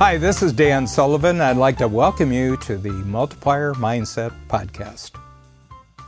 Hi, this is Dan Sullivan. I'd like to welcome you to the Multiplier Mindset Podcast.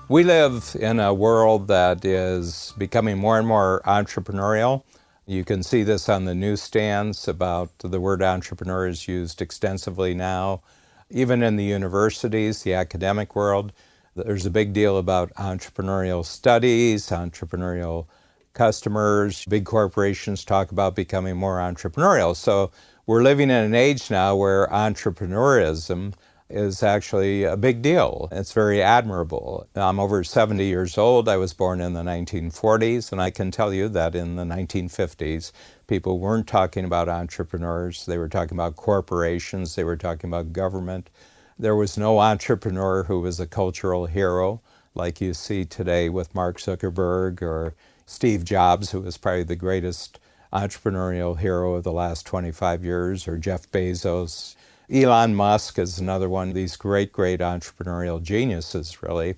We live in a world that is becoming more and more entrepreneurial. You can see this on the newsstands about the word entrepreneur is used extensively now. Even in the universities, the academic world, there's a big deal about entrepreneurial studies, entrepreneurial customers. Big corporations talk about becoming more entrepreneurial. So we're living in an age now where entrepreneurism is actually a big deal. It's very admirable. I'm over 70 years old. I was born in the 1940s, and I can tell you that in the 1950s, people weren't talking about entrepreneurs. They were talking about corporations. They were talking about government. There was no entrepreneur who was a cultural hero like you see today with Mark Zuckerberg or Steve Jobs, who was probably the greatest entrepreneurial hero of the last 25 years, or Jeff Bezos. Elon Musk is another one of these great entrepreneurial geniuses, really.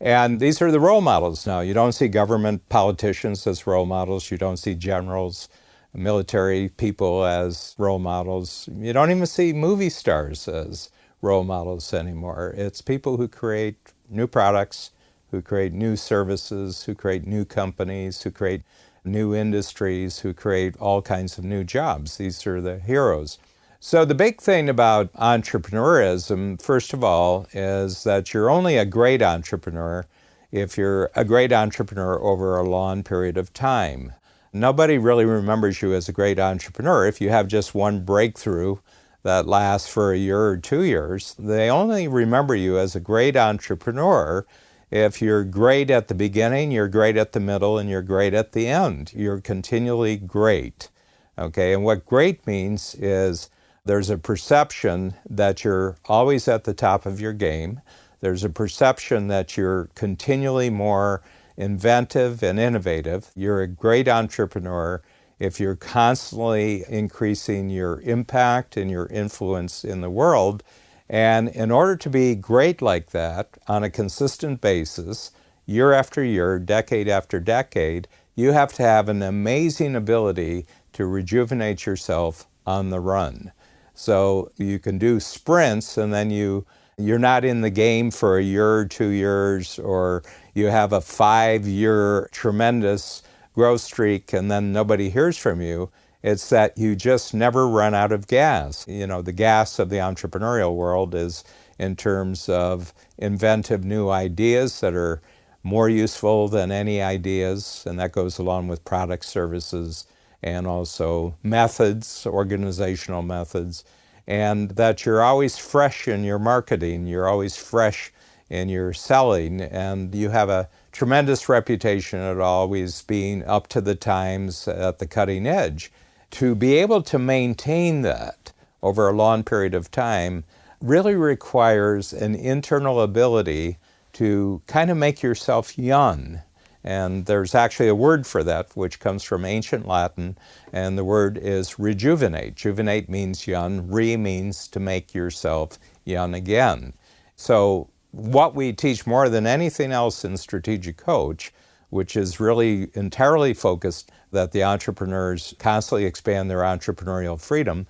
And these are the role models now. You don't see government politicians as role models. You don't see generals, military people as role models. You don't even see movie stars as role models anymore. It's people who create new products, who create new services, who create new companies, who create new industries, who create all kinds of new jobs. These are the heroes. So the big thing about entrepreneurism, first of all, is that you're only a great entrepreneur if you're a great entrepreneur over a long period of time. Nobody really remembers you as a great entrepreneur if you have just one breakthrough that lasts for a year or 2 years. They only remember you as a great entrepreneur if you're great at the beginning, you're great at the middle, and you're great at the end. You're continually great. Okay, and what great means is there's a perception that you're always at the top of your game. There's a perception that you're continually more inventive and innovative. You're a great entrepreneur if you're constantly increasing your impact and your influence in the world. And in order to be great like that on a consistent basis, year after year, decade after decade, you have to have an amazing ability to rejuvenate yourself on the run. So you can do sprints and then you're not in the game for a year or 2 years, or you have a 5-year tremendous growth streak and then nobody hears from you. It's that you just never run out of gas. You know, the gas of the entrepreneurial world is in terms of inventive new ideas that are more useful than any ideas, and that goes along with products, services, and also methods, organizational methods, and that you're always fresh in your marketing, you're always fresh in your selling, and you have a tremendous reputation at always being up to the times at the cutting edge. To be able to maintain that over a long period of time really requires an internal ability to kind of make yourself young. And there's actually a word for that, which comes from ancient Latin, and the word is rejuvenate. Juvenate means young, means to make yourself young again. So what we teach more than anything else in Strategic Coach, which is really entirely focused that the entrepreneurs constantly expand their entrepreneurial freedom.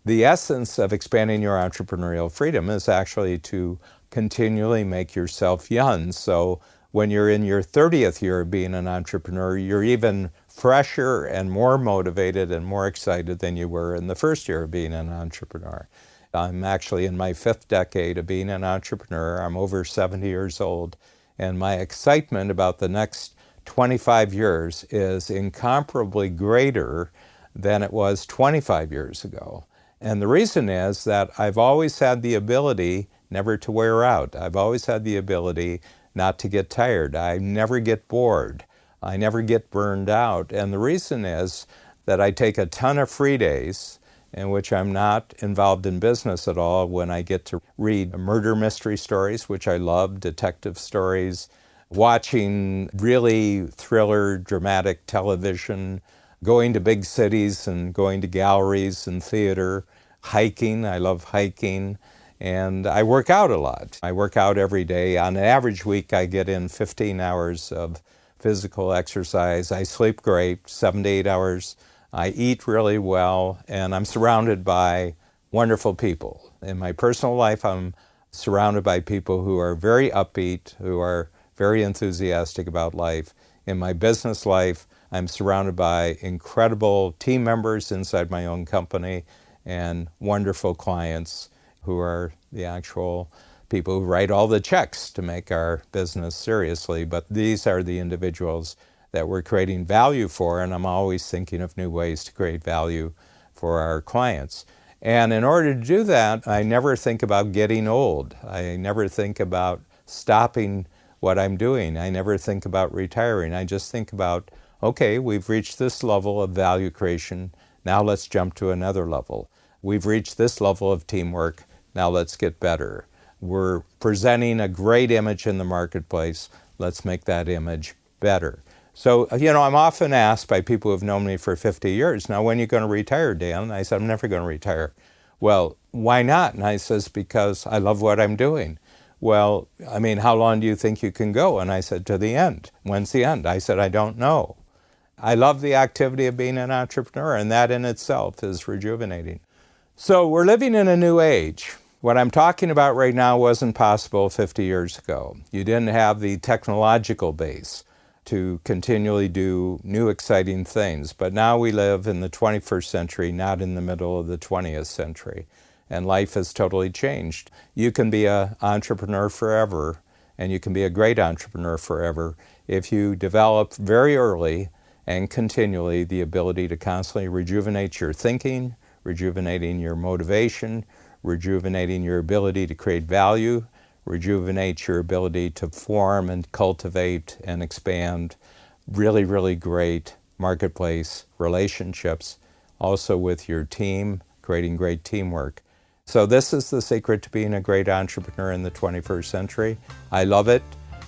The essence of expanding your entrepreneurial freedom is actually to continually make yourself young. So when you're in your 30th year of being an entrepreneur, you're even fresher and more motivated and more excited than you were in the first year of being an entrepreneur. I'm actually in my 5th decade of being an entrepreneur. I'm over 70 years old, and my excitement about the next 25 years is incomparably greater than it was 25 years ago. And the reason is that I've always had the ability never to wear out. I've always had the ability not to get tired. I never get bored. I never get burned out. And the reason is that I take a ton of free days in which I'm not involved in business at all, when I get to read murder mystery stories, which I love, detective stories, watching really thriller, dramatic television, going to big cities and going to galleries and theater, hiking. I love hiking. And I work out a lot. I work out every day. On an average week, I get in 15 hours of physical exercise. I sleep great, 7 to 8 hours. I eat really well, and I'm surrounded by wonderful people. In my personal life, I'm surrounded by people who are very upbeat, who are very enthusiastic about life. In my business life, I'm surrounded by incredible team members inside my own company and wonderful clients who are the actual people who write all the checks to make our business seriously. But these are the individuals that we're creating value for, and I'm always thinking of new ways to create value for our clients. And in order to do that, I never think about getting old. I never think about stopping what I'm doing. I never think about retiring. I just think about, okay, we've reached this level of value creation. Now let's jump to another level. We've reached this level of teamwork. Now let's get better. We're presenting a great image in the marketplace. Let's make that image better. So, I'm often asked by people who have known me for 50 years, now when are you going to retire, Dan? And I said, I'm never going to retire. Well, why not? And I says, because I love what I'm doing. Well, how long do you think you can go? And I said, to the end. When's the end? I said, I don't know. I love the activity of being an entrepreneur, and that in itself is rejuvenating. So we're living in a new age. What I'm talking about right now wasn't possible 50 years ago. You didn't have the technological base to continually do new exciting things. But now we live in the 21st century, not in the middle of the 20th century. And life has totally changed. You can be an entrepreneur forever, and you can be a great entrepreneur forever if you develop very early and continually the ability to constantly rejuvenate your thinking, rejuvenating your motivation, rejuvenating your ability to create value, rejuvenate your ability to form and cultivate and expand really, really great marketplace relationships, also with your team, creating great teamwork. So this is the secret to being a great entrepreneur in the 21st century. I love it.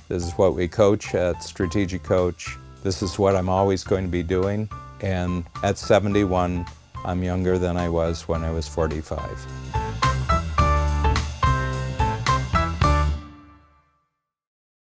This is what we coach at Strategic Coach. This is what I'm always going to be doing. And at 71, I'm younger than I was when I was 45.